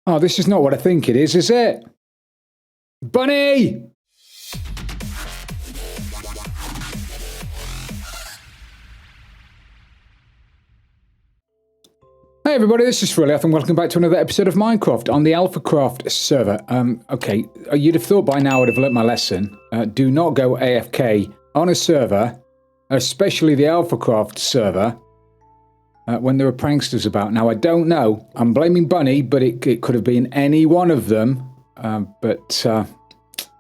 Oh, this is not what I think it is it? Bunny! Hey everybody, this is Frilioth and welcome back to another episode of Minecraft on the AlphaCraft server. Okay, you'd have thought by now I'd have learnt my lesson. Do not go AFK on a server, especially the AlphaCraft server, when there are pranksters about. Now, I don't know. I'm blaming Bunny, but it could have been any one of them.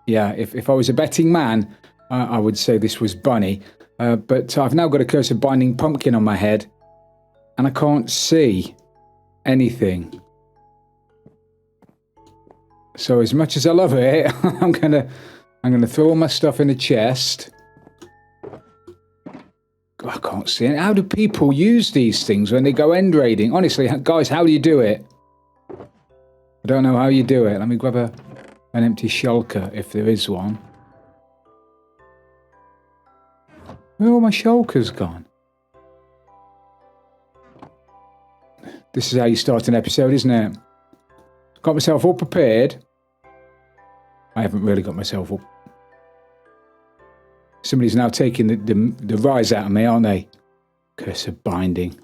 Yeah, if I was a betting man, I would say this was Bunny. But I've now got a curse of binding pumpkin on my head, and I can't see anything. So as much as I love it, I'm gonna throw all my stuff in a chest. I can't see it. How do people use these things when they go end raiding? Honestly, guys, how do you do it? I don't know how you do it. Let me grab an empty shulker if there is one. Where are all my shulkers gone? This is how you start an episode, isn't it? Got myself all prepared. I haven't really got myself up. Somebody's now taking the rise out of me, aren't they? Curse of binding.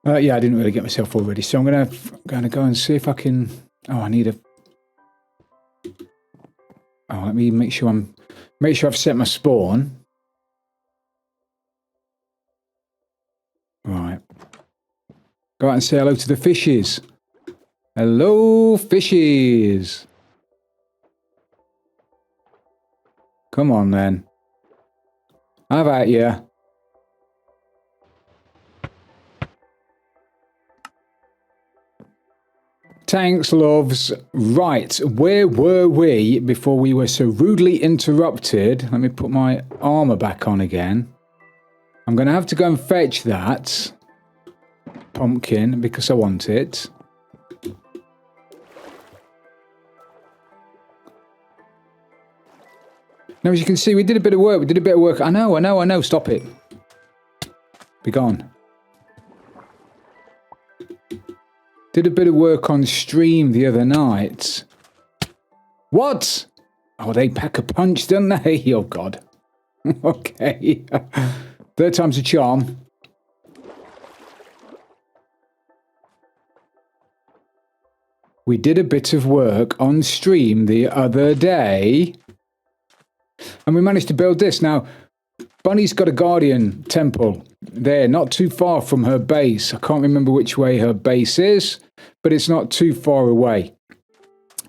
Yeah, I didn't really get myself all ready, so I'm gonna go and see if I can. Oh, I need a. Oh, let me make sure I've set my spawn. Right. Go out and say hello to the fishes. Hello, fishes. Come on, then. How about you? Thanks, loves. Right, where were we before we were so rudely interrupted? Let me put my armor back on again. I'm going to have to go and fetch that pumpkin because I want it. Now, as you can see, we did a bit of work. I know. Stop it. Be gone. Did a bit of work on stream the other night. What? Oh, they pack a punch, don't they? Oh, God. Okay. Third time's a charm. We did a bit of work on stream the other day. And we managed to build this. Now, Bunny's got a guardian temple there, not too far from her base. I can't remember which way her base is, but it's not too far away.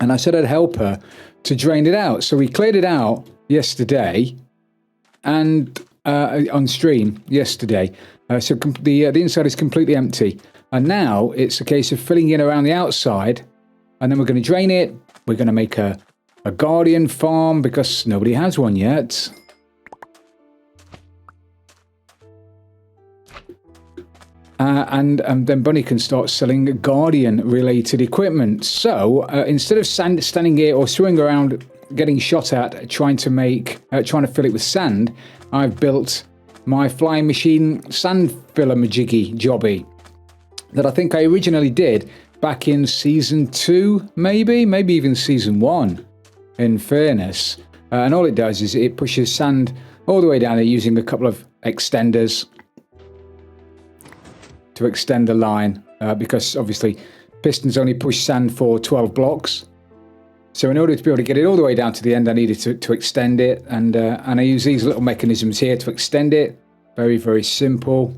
And I said I'd help her to drain it out. So we cleared it out yesterday and on stream yesterday. So the inside is completely empty. And now it's a case of filling in around the outside. And then we're going to drain it. We're going to make a guardian farm because nobody has one yet. And then Bunny can start selling guardian-related equipment. So instead of standing here or swimming around, getting shot at, trying to fill it with sand, I've built my flying machine sand filler majiggy jobby that I think I originally did back in season 2, maybe even season 1. In fairness, and all it does is it pushes sand all the way down there using a couple of extenders to extend the line because obviously pistons only push sand for 12 blocks. So in order to be able to get it all the way down to the end, I needed to extend it, and I use these little mechanisms here to extend it. Very, very simple,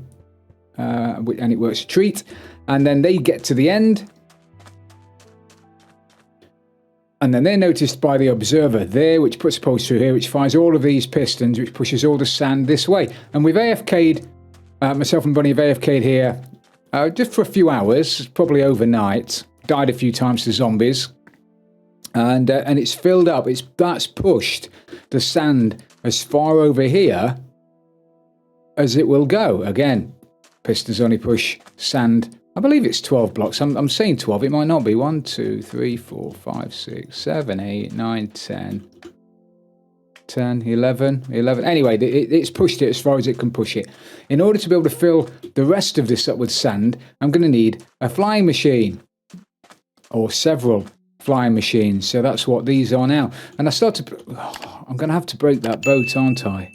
and it works a treat. And then they get to the end. And then they're noticed by the observer there, which puts a pulse through here, which fires all of these pistons, which pushes all the sand this way. And we've AFK'd, myself and Bunny have AFK'd here just for a few hours, probably overnight. Died a few times to zombies. And it's filled up. That's pushed the sand as far over here as it will go. Again, pistons only push sand. I believe it's 12 blocks. I'm saying 12. It might not be. 1, 2, 3, 4, 5, 6, 7, 8, 9, 10. 10, 11, 11. Anyway, it's pushed it as far as it can push it. In order to be able to fill the rest of this up with sand, I'm going to need a flying machine. Or several flying machines. So that's what these are now. And I start to... Oh, I'm going to have to break that boat, aren't I?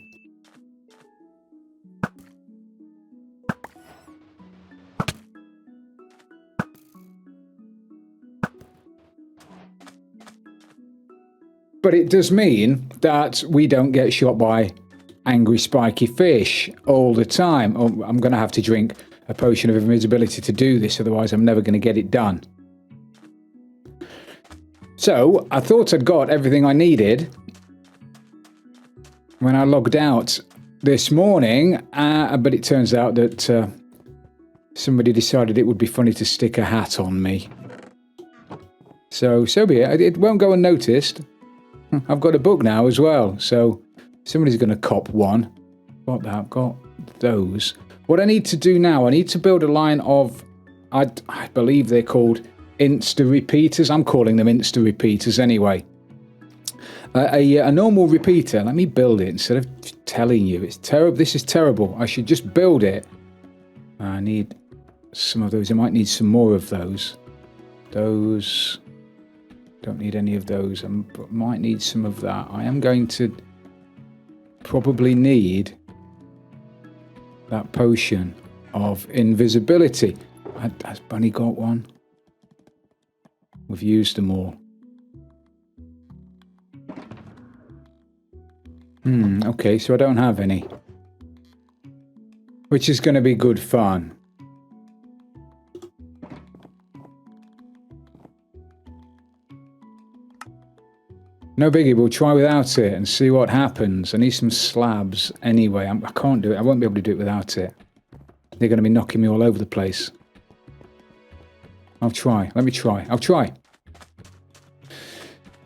But it does mean that we don't get shot by angry spiky fish all the time. Oh, I'm going to have to drink a potion of invisibility to do this, otherwise I'm never going to get it done. So I thought I'd got everything I needed when I logged out this morning, but it turns out that somebody decided it would be funny to stick a hat on me. So be it. It won't go unnoticed. I've got a book now as well, so somebody's going to cop one. Got that, got those. What I need to do now, I need to build a line of, I believe they're called insta-repeaters. I'm calling them insta-repeaters anyway. A normal repeater, let me build it instead of telling you. It's terrible. This is terrible. I should just build it. I need some of those. I might need some more of those. Those... Don't need any of those. I might need some of that. I am going to probably need that potion of invisibility. Has Bunny got one? We've used them all. Okay, so I don't have any. Which is going to be good fun. No biggie, we'll try without it and see what happens. I need some slabs anyway. I can't do it. I won't be able to do it without it. They're going to be knocking me all over the place. I'll try. Let me try. I'll try.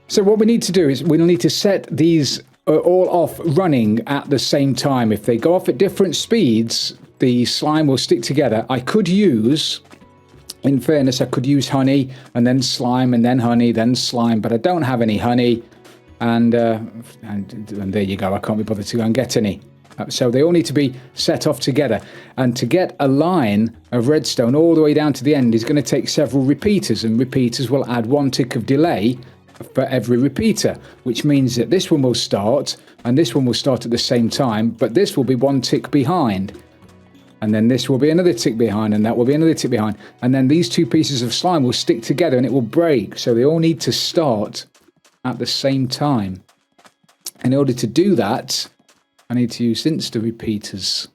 So what we need to do is we'll need to set these all off running at the same time. If they go off at different speeds, the slime will stick together. I could use... In fairness, I could use honey and then slime and then honey, then slime, but I don't have any honey. And there you go. I can't be bothered to go and get any. So they all need to be set off together. And to get a line of redstone all the way down to the end is going to take several repeaters. And repeaters will add 1 tick of delay for every repeater, which means that this one will start and this one will start at the same time, but this will be 1 tick behind. And then this will be another tick behind, and that will be another tick behind. And then these two pieces of slime will stick together and it will break. So they all need to start at the same time. In order to do that, I need to use insta-repeaters.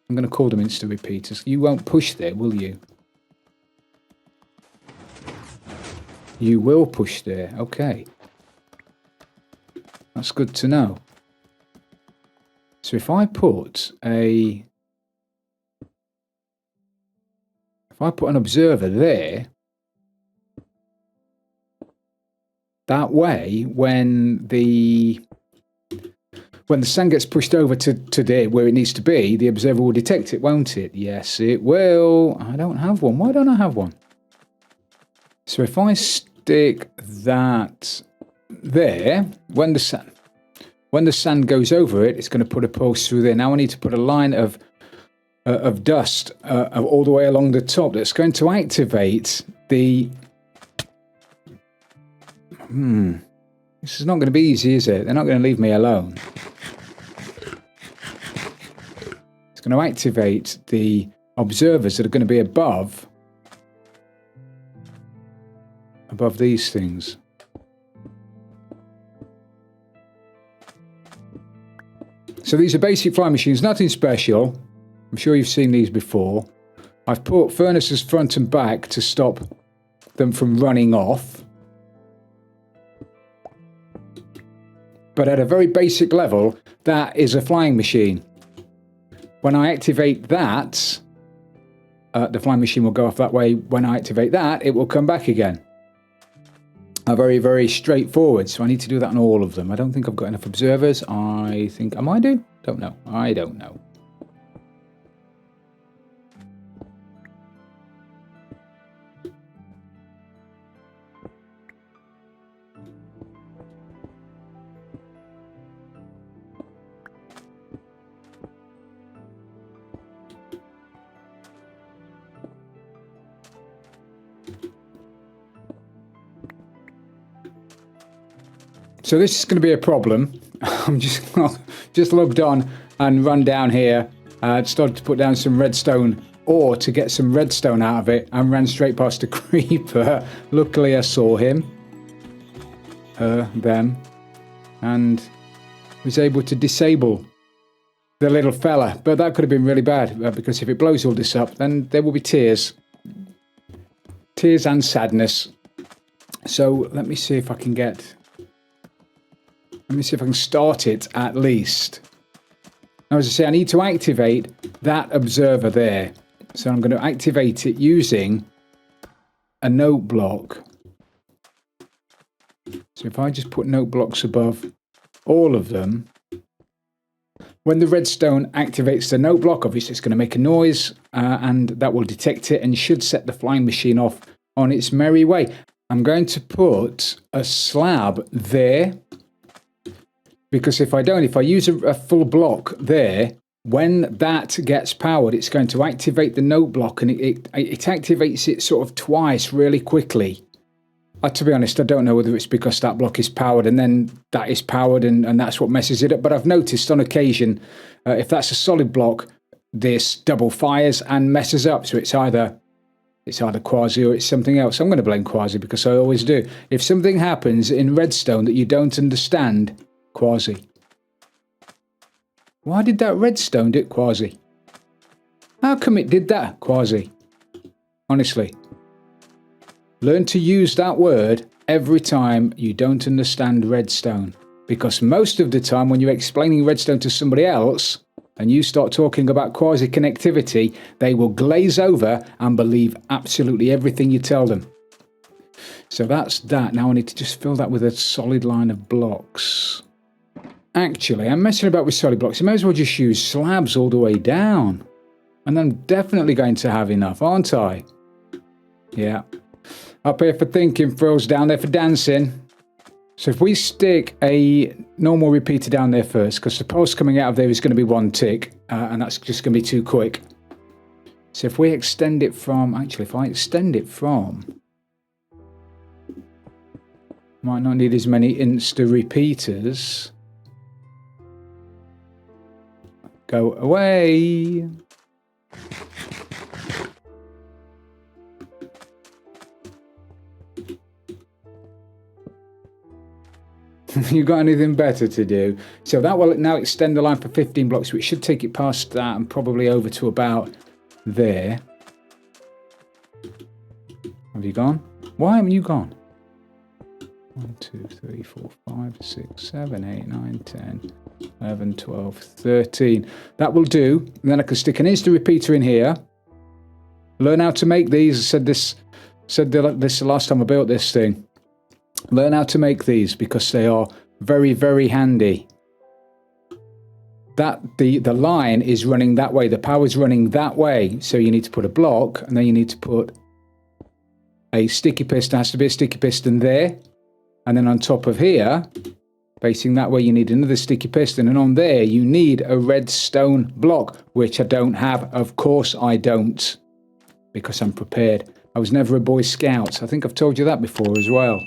I'm going to call them insta-repeaters. You won't push there, will you? You will push there. Okay. That's good to know. So if I put a... If I put an observer there, that way, when the sand gets pushed over to there where it needs to be, the observer will detect it, won't it? Yes, it will. I don't have one. Why don't I have one? So if I stick that there, when the sand goes over it, it's going to put a pulse through there. Now I need to put a line of dust all the way along the top that's going to activate the... This is not going to be easy, is it? They're not going to leave me alone. It's going to activate the observers that are going to be above these things. So these are basic flying machines, nothing special. I'm sure you've seen these before. I've put furnaces front and back to stop them from running off. But at a very basic level, that is a flying machine. When I activate that, the flying machine will go off that way. When I activate that, it will come back again. Very, very straightforward. So I need to do that on all of them. I don't think I've got enough observers. I think I might do. Don't know. I don't know. So this is going to be a problem. I'm just logged on and run down here. Started to put down some redstone ore to get some redstone out of it, and ran straight past a creeper. Luckily I saw him, them, and was able to disable the little fella. But that could have been really bad, because if it blows all this up, then there will be tears. Tears and sadness. So let me see if I can get... Let me see if I can start it at least. Now, as I say, I need to activate that observer there. So I'm going to activate it using a note block. So if I just put note blocks above all of them, when the redstone activates the note block, obviously it's going to make a noise, and that will detect it and should set the flying machine off on its merry way. I'm going to put a slab there, because if I use a full block there, when that gets powered, it's going to activate the note block, and it activates it sort of twice really quickly. To be honest, I don't know whether it's because that block is powered and then that is powered and that's what messes it up. But I've noticed on occasion, if that's a solid block, this double fires and messes up. So it's either Quasi or it's something else. I'm going to blame Quasi because I always do. If something happens in Redstone that you don't understand, Quasi. Why did that Redstone do it, Quasi? How come it did that, Quasi? Honestly. Learn to use that word every time you don't understand Redstone. Because most of the time when you're explaining Redstone to somebody else and you start talking about quasi-connectivity, they will glaze over and believe absolutely everything you tell them. So that's that. Now I need to just fill that with a solid line of blocks. Actually, I'm messing about with solid blocks. I may as well just use slabs all the way down. And I'm definitely going to have enough, aren't I? Yeah. Up here for thinking, Frills, down there for dancing. So if we stick a normal repeater down there first, because the pulse coming out of there is going to be one tick, and that's just going to be too quick. So if we extend it from, actually, if I extend it from, might not need as many insta repeaters. Go away. You got anything better to do? So that will now extend the line for 15 blocks, which should take it past that and probably over to about there. Have you gone? Why haven't you gone? 1, 2, 3, 4, 5, 6, 7, 8, 9, 10, 11, 12, 13. That will do. And then I can stick an insta repeater in here. Learn how to make these. I said this the last time I built this thing. Learn how to make these because they are very, very handy. That the line is running that way. The power is running that way. So you need to put a block, and then you need to put a sticky piston. There has to be a sticky piston there. And then on top of here, facing that way, you need another sticky piston. And on there, you need a redstone block, which I don't have. Of course I don't, because I'm prepared. I was never a Boy Scout. I think I've told you that before as well.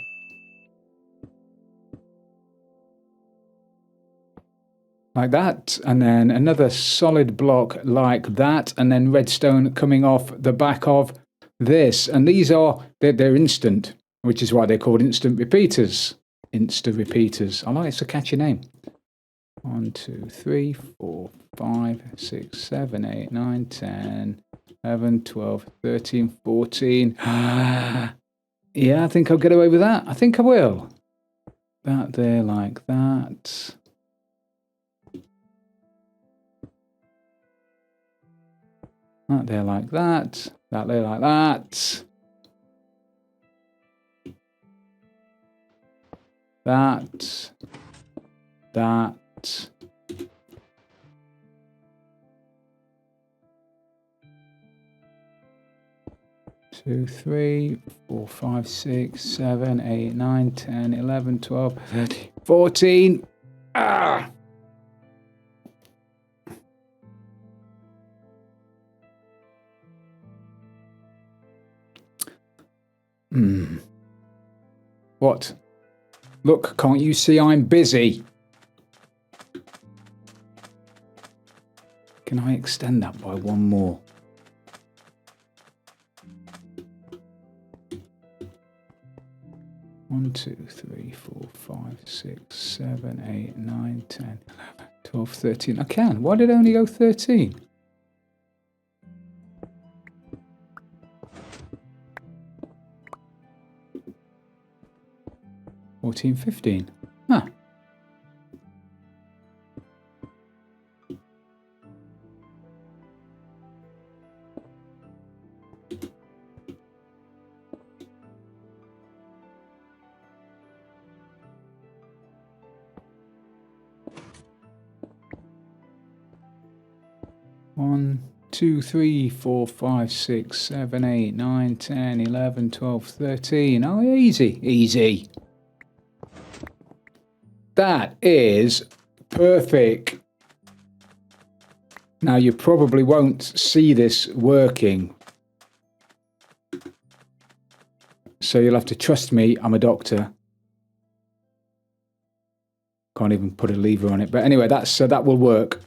Like that, and then another solid block like that, and then redstone coming off the back of this. And these are, they're instant, which is why they're called instant repeaters. Insta repeaters. I like it's a catchy name. 1, 2, 3, 4, 5, 6, 7, 8, 9, 10, 11, 12, 13, 14. Yeah, I think I'll get away with that. I think I will. That there like that. That there like that. That there like that. That. 2, 3, 4, 5, 6, 7, 8, 9, 10, 11, 12, 13, 14. Ah! What? Look, can't you see I'm busy? Can I extend that by one more? One, 2, 3, 4, 5, 6, 7, 8, 9, 10, 11, 12, 13. I can. Why did I only go 13? $14, $15. Huh. One, 2, 3, 4, 5, 6, 7, 8, 9, 10, 11, 12, 13. Oh, easy, easy. That is perfect. Now, you probably won't see this working, so you'll have to trust me. I'm a doctor. Can't even put a lever on it. But anyway, that will work.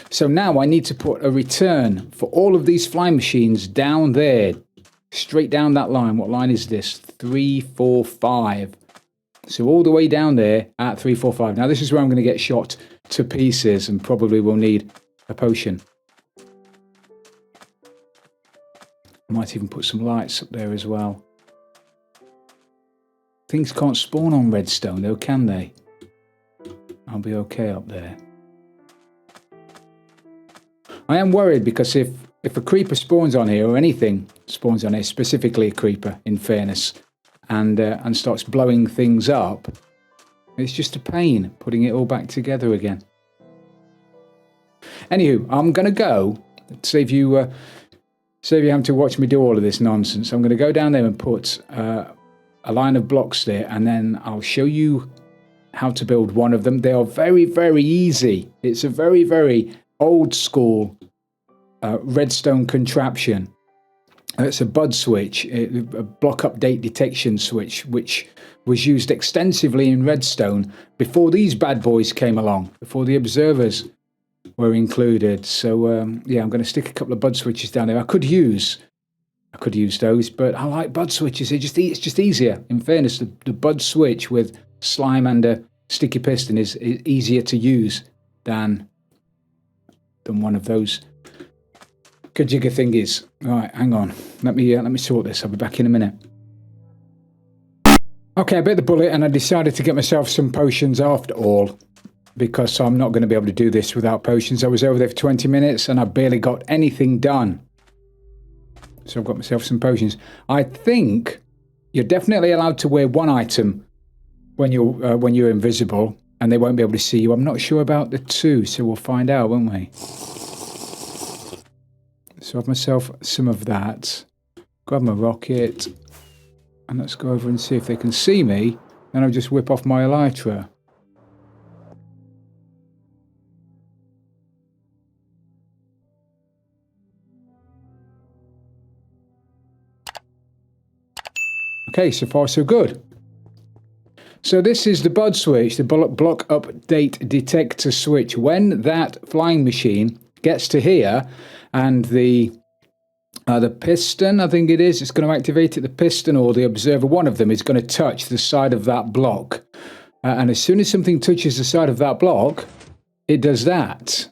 So now I need to put a return for all of these flying machines down there. Straight down that line. What line is this? 3, 4, 5. So all the way down there at 3, 4, 5. Now this is where I'm going to get shot to pieces and probably will need a potion. I might even put some lights up there as well. Things can't spawn on redstone though, can they? I'll be okay up there. I am worried because if a creeper spawns on here, or anything spawns on here, specifically a creeper in fairness, and starts blowing things up, it's just a pain putting it all back together again. Anywho, I'm going to go, save you having to watch me do all of this nonsense. I'm going to go down there and put a line of blocks there, and then I'll show you how to build one of them. They are very, very easy. It's a very, very old school redstone contraption. It's a bud switch, a block update detection switch, which was used extensively in redstone before these bad boys came along, before the observers were included. So yeah, I'm going to stick a couple of bud switches down there. I could use those, but I like bud switches. It's just easier. In fairness, the bud switch with slime and a sticky piston is easier to use than one of those kajigga thingies. Right, hang on. Let me sort this. I'll be back in a minute. Okay, I bit the bullet and I decided to get myself some potions after all, because I'm not going to be able to do this without potions. I was over there for 20 minutes and I barely got anything done. So I've got myself some potions. I think you're definitely allowed to wear one item when you're invisible, and they won't be able to see you. I'm not sure about the two, so we'll find out, won't we? So I have myself some of that. Grab my rocket, and let's go over and see if they can see me. Then I'll just whip off my elytra. Okay, so far so good. So this is the bud switch, the block update detector switch. When that flying machine gets to here, and the piston, I think it is, it's going to activate it. The piston or the observer, one of them, is going to touch the side of that block. And as soon as something touches the side of that block, it does that.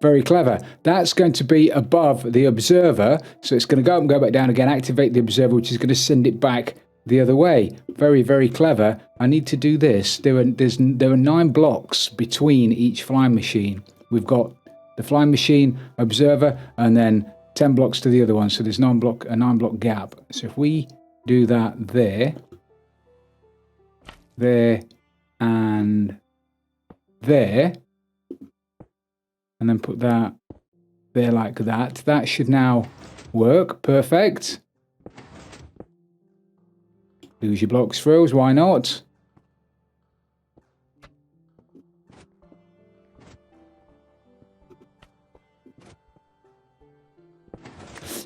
Very clever. That's going to be above the observer. So it's going to go up and go back down again, activate the observer, which is going to send it back the other way. Very, very clever. I need to do this. There are 9 blocks between each flying machine. We've got the flying machine, observer, and then 10 blocks to the other one. So there's a 9 block gap. So if we do that there, and there, and then put that there like that, that should now work. Perfect. Lose your blocks froze, why not?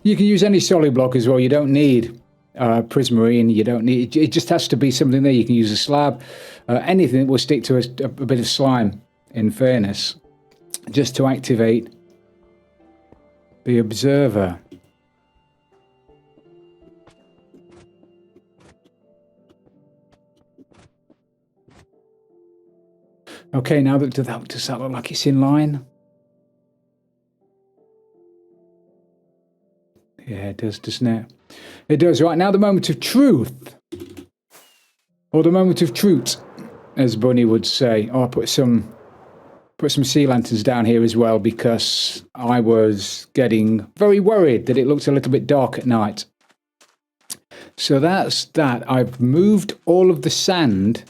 You can use any solid block as well. You don't need prismarine. You don't need it, just has to be something there. You can use a slab, anything that will stick to a bit of slime, in fairness, just to activate the observer. Okay, now does that look like it's in line? Yeah, it does, doesn't it? It does. Right, now the moment of truth. Or the moment of truth, as Bunny would say. Oh, I put some sea lanterns down here as well because I was getting very worried that it looked a little bit dark at night. So that's that. I've moved all of the sand.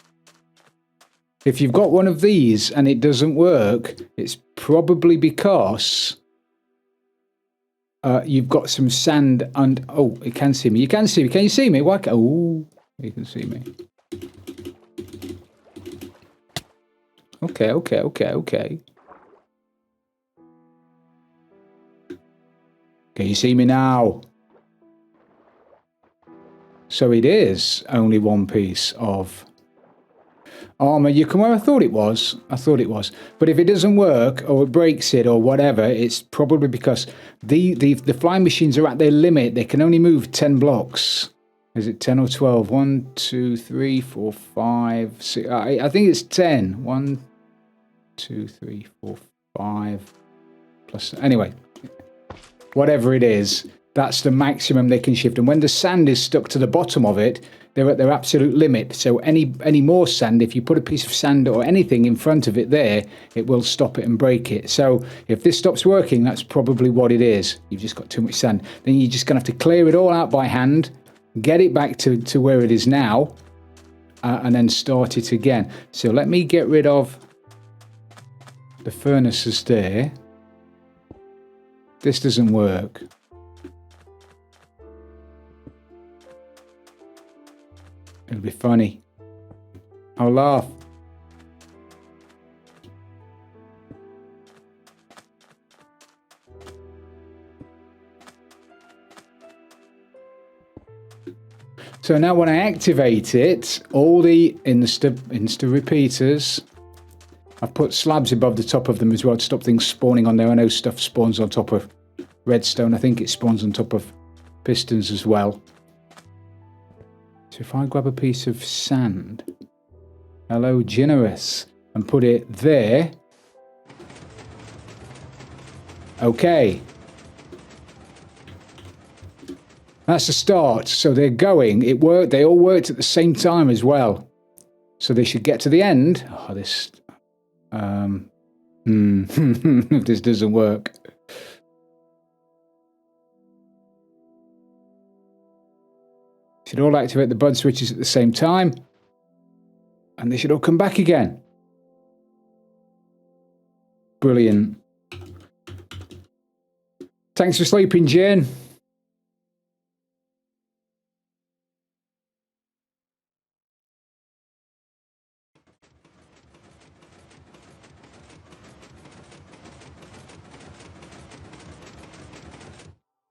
If you've got one of these and it doesn't work, it's probably because you've got some sand and... Oh, it can see me. You can see me. Can you see me? Why? Oh, you can see me. Okay. Can you see me now? So it is only one piece of armor. You can where I thought it was. But if it doesn't work or it breaks it or whatever, it's probably because the flying machines are at their limit. They can only move 10 blocks. Is it 10 or 12? 1, 2, 3, 4, 5, 6. I think it's 10. 1, 2, 3, 4, 5. Plus, anyway, whatever it is, that's the maximum they can shift. And when the sand is stuck to the bottom of it, they're at their absolute limit. So any more sand, if you put a piece of sand or anything in front of it there, it will stop it and break it. So if this stops working, that's probably what it is. You've just got too much sand. Then you're just going to have to clear it all out by hand, get it back to where it is now, and then start it again. So let me get rid of the furnaces there. This doesn't work. It'll be funny. I'll laugh. So now when I activate it, all the Insta repeaters, I've put slabs above the top of them as well to stop things spawning on there. I know stuff spawns on top of redstone. I think it spawns on top of pistons as well. So if I grab a piece of sand, hello generous, and put it there, okay. That's the start. So they're going. It worked. They all worked at the same time as well. So they should get to the end. Oh, this... if this doesn't work. Should all activate the bud switches at the same time. And they should all come back again. Brilliant. Thanks for sleeping, Jane.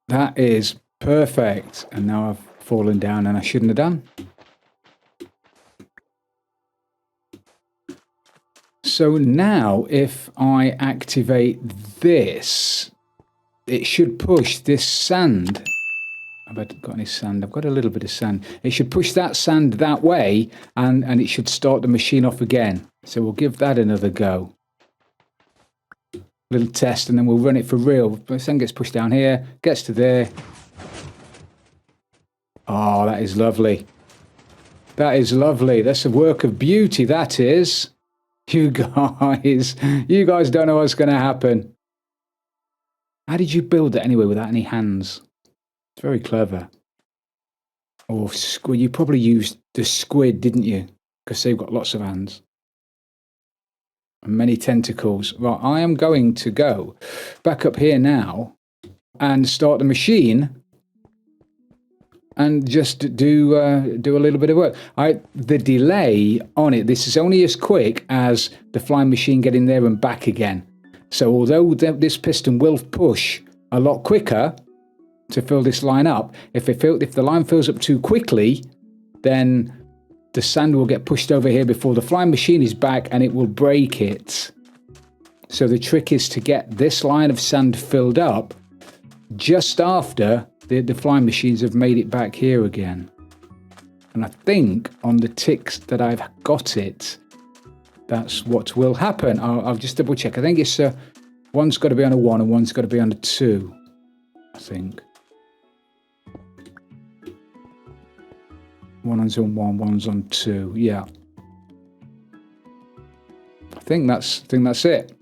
That is perfect. And now I've fallen down and I shouldn't have done. So now if I activate this, it should push this sand. Have I got any sand? I've got a little bit of sand. It should push that sand that way and it should start the machine off again. So we'll give that another go. Little test and then we'll run it for real. The sand gets pushed down here, gets to there. Oh, that is lovely. That is lovely. That's a work of beauty, that is. You guys don't know what's going to happen. How did you build it anyway without any hands? It's very clever. Or squid. You probably used the squid, didn't you? Because they've got lots of hands. And many tentacles. Right, I am going to go back up here now and start the machine and just do a little bit of work. The delay on it, this is only as quick as the flying machine getting there and back again. So although this piston will push a lot quicker, to fill this line up. If the line fills up too quickly, then the sand will get pushed over here before the flying machine is back and it will break it. So the trick is to get this line of sand filled up just after the flying machines have made it back here again. And I think on the ticks that I've got it, that's what will happen. I'll just double check. I think it's one's got to be on a 1 and one's got to be on a 2, I think. One's on 1, one's on 2. Yeah. I think that's it.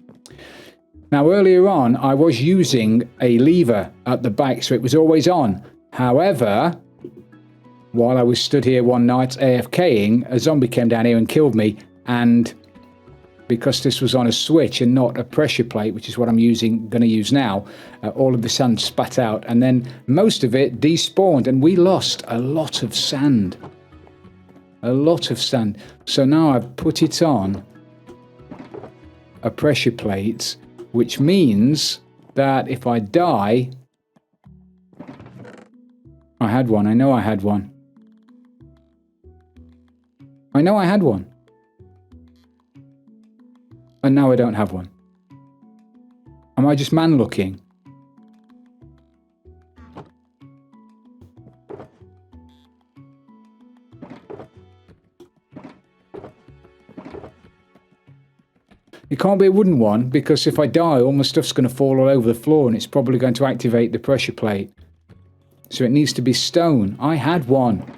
Now, earlier on, I was using a lever at the back, so it was always on. However, while I was stood here one night AFKing, a zombie came down here and killed me. And because this was on a switch and not a pressure plate, which is what I'm going to use now, all of the sand spat out. And then most of it despawned, and we lost a lot of sand. A lot of sand. So now I've put it on a pressure plate, which means that if I die... I had one. I know I had one. I know I had one. And now I don't have one. Am I just man looking? It can't be a wooden one, because if I die, all my stuff's going to fall all over the floor and it's probably going to activate the pressure plate. So it needs to be stone. I had one.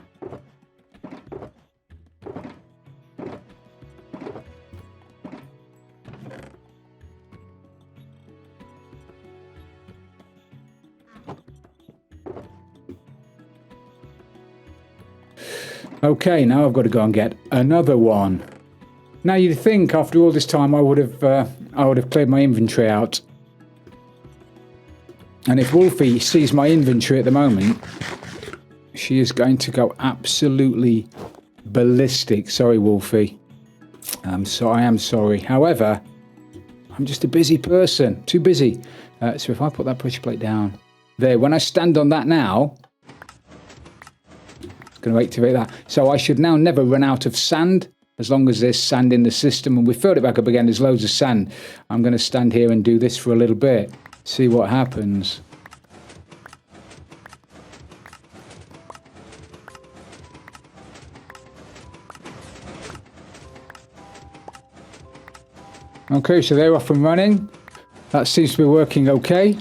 Okay, now I've got to go and get another one. Now you'd think after all this time I would have cleared my inventory out. And if Wolfie sees my inventory at the moment, she is going to go absolutely ballistic. Sorry, Wolfie. I am sorry. However, I'm just a busy person. Too busy. So if I put that pressure plate down there, when I stand on that now, it's going to activate that. So I should now never run out of sand, as long as there's sand in the system. And we filled it back up again. There's loads of sand. I'm going to stand here and do this for a little bit. See what happens. Okay, so they're off and running. That seems to be working okay.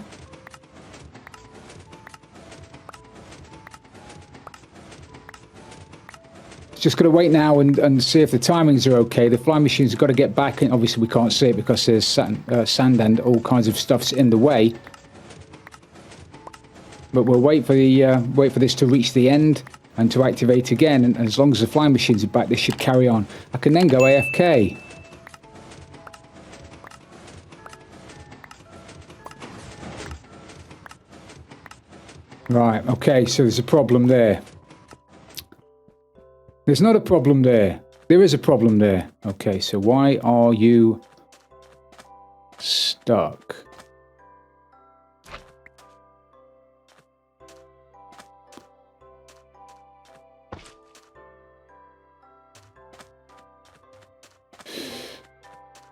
Just got to wait now and see if the timings are okay. The flying machines have got to get back, and obviously we can't see it because there's sand and all kinds of stuff's in the way. But we'll wait for this to reach the end and to activate again. And as long as the flying machines are back, this should carry on. I can then go AFK. Right. Okay. So there's a problem there. There's not a problem there. There is a problem there. Okay, so why are you stuck?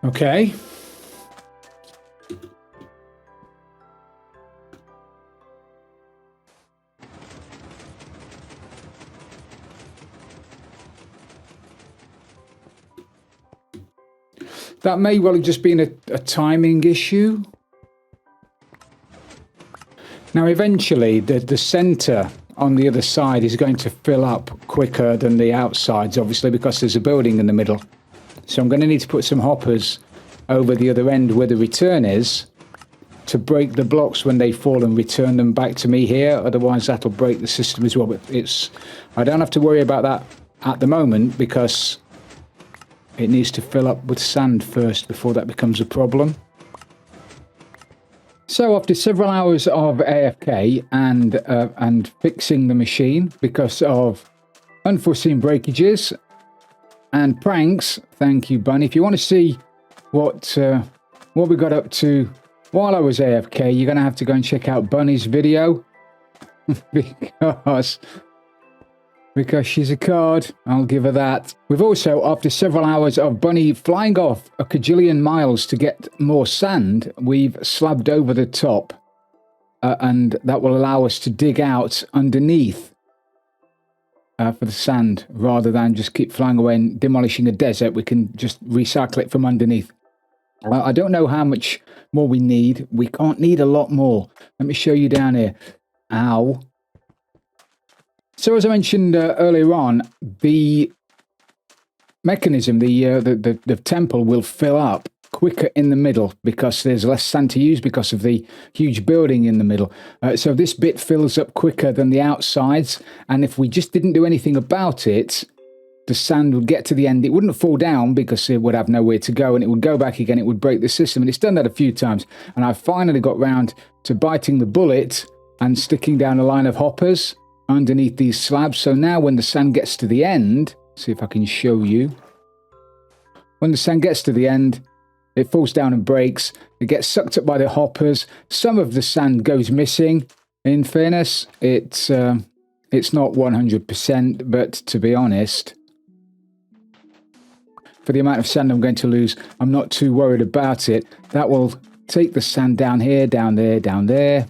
Okay. That may well have just been a timing issue. Now, eventually, the centre on the other side is going to fill up quicker than the outsides, obviously, because there's a building in the middle. So I'm going to need to put some hoppers over the other end where the return is to break the blocks when they fall and return them back to me here. Otherwise, that'll break the system as well. But I don't have to worry about that at the moment because it needs to fill up with sand first before that becomes a problem. So after several hours of AFK and fixing the machine because of unforeseen breakages and pranks, thank you, Bunny. If you want to see what we got up to while I was AFK, you're going to have to go and check out Bunny's video. because she's a card. I'll give her that. We've also, after several hours of Bunny flying off a cajillion miles to get more sand, we've slabbed over the top. And that will allow us to dig out underneath for the sand, rather than just keep flying away and demolishing a desert. We can just recycle it from underneath. I don't know how much more we need. We can't need a lot more. Let me show you down here. Ow. So as I mentioned earlier on, the mechanism, the temple will fill up quicker in the middle because there's less sand to use because of the huge building in the middle. So this bit fills up quicker than the outsides. And if we just didn't do anything about it, the sand would get to the end. It wouldn't fall down because it would have nowhere to go, and it would go back again. It would break the system. And it's done that a few times. And I finally got round to biting the bullet and sticking down a line of hoppers underneath these slabs. So now when the sand gets to the end, see if I can show you. When the sand gets to the end, it falls down and breaks. It gets sucked up by the hoppers. Some of the sand goes missing. In fairness, it's not 100%, but to be honest, for the amount of sand I'm going to lose, I'm not too worried about it. That will take the sand down here, down there, down there,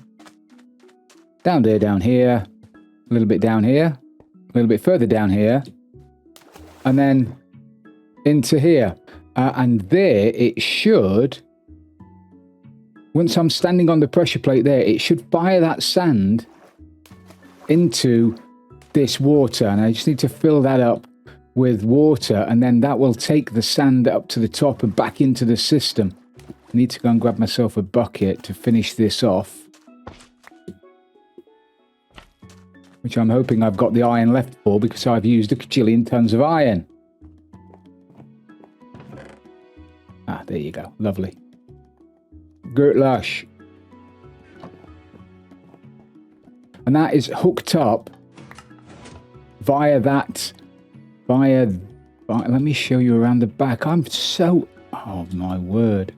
down there, down here, a little bit down here, a little bit further down here, and then into here. And there it should, once I'm standing on the pressure plate there, it should fire that sand into this water. And I just need to fill that up with water, and then that will take the sand up to the top and back into the system. I need to go and grab myself a bucket to finish this off, which I'm hoping I've got the iron left for, because I've used a cajillion tons of iron. Ah, there you go. Lovely. Gert lush. And that is hooked up via that, let me show you around the back. I'm so, oh my word.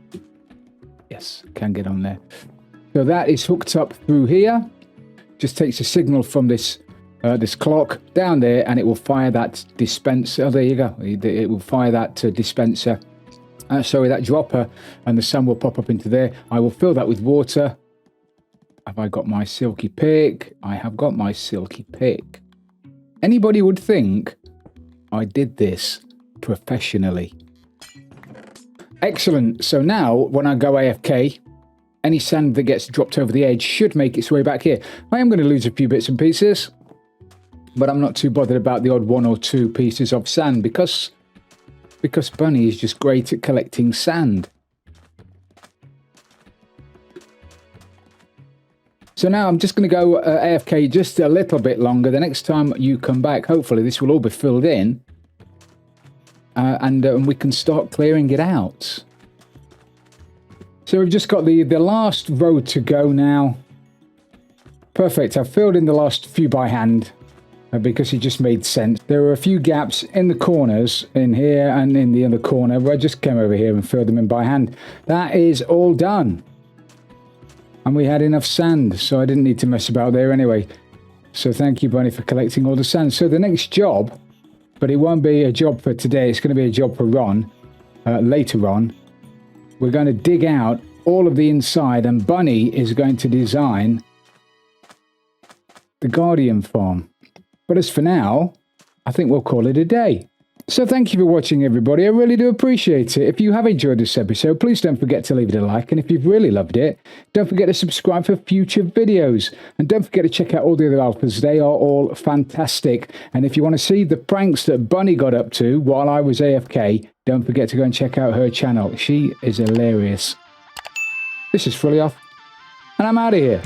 Yes, can get on there. So that is hooked up through here. Just takes a signal from this this clock down there, and it will fire that dispenser. Oh, there you go. It will fire that dispenser. Sorry, that dropper, and the sun will pop up into there. I will fill that with water. Have I got my silky pick? I have got my silky pick. Anybody would think I did this professionally. Excellent. So now, when I go AFK, any sand that gets dropped over the edge should make its way back here. I am going to lose a few bits and pieces, but I'm not too bothered about the odd 1 or 2 pieces of sand because Bunny is just great at collecting sand. So now I'm just going to go AFK just a little bit longer. The next time you come back, hopefully this will all be filled in, and we can start clearing it out. So we've just got the last row to go now. Perfect. I've filled in the last few by hand because it just made sense. There were a few gaps in the corners, in here and in the other corner, where I just came over here and filled them in by hand. That is all done. And we had enough sand, so I didn't need to mess about there anyway. So thank you, Bunny, for collecting all the sand. So the next job, but it won't be a job for today, it's going to be a job for Ron later on. We're going to dig out all of the inside, and Bunny is going to design the Guardian farm. But as for now, I think we'll call it a day. So thank you for watching, everybody. I really do appreciate it. If you have enjoyed this episode, please don't forget to leave it a like. And if you've really loved it, don't forget to subscribe for future videos. And don't forget to check out all the other alphas. They are all fantastic. And if you want to see the pranks that Bunny got up to while I was AFK, don't forget to go and check out her channel. She is hilarious. This is Frilioth, and I'm out of here.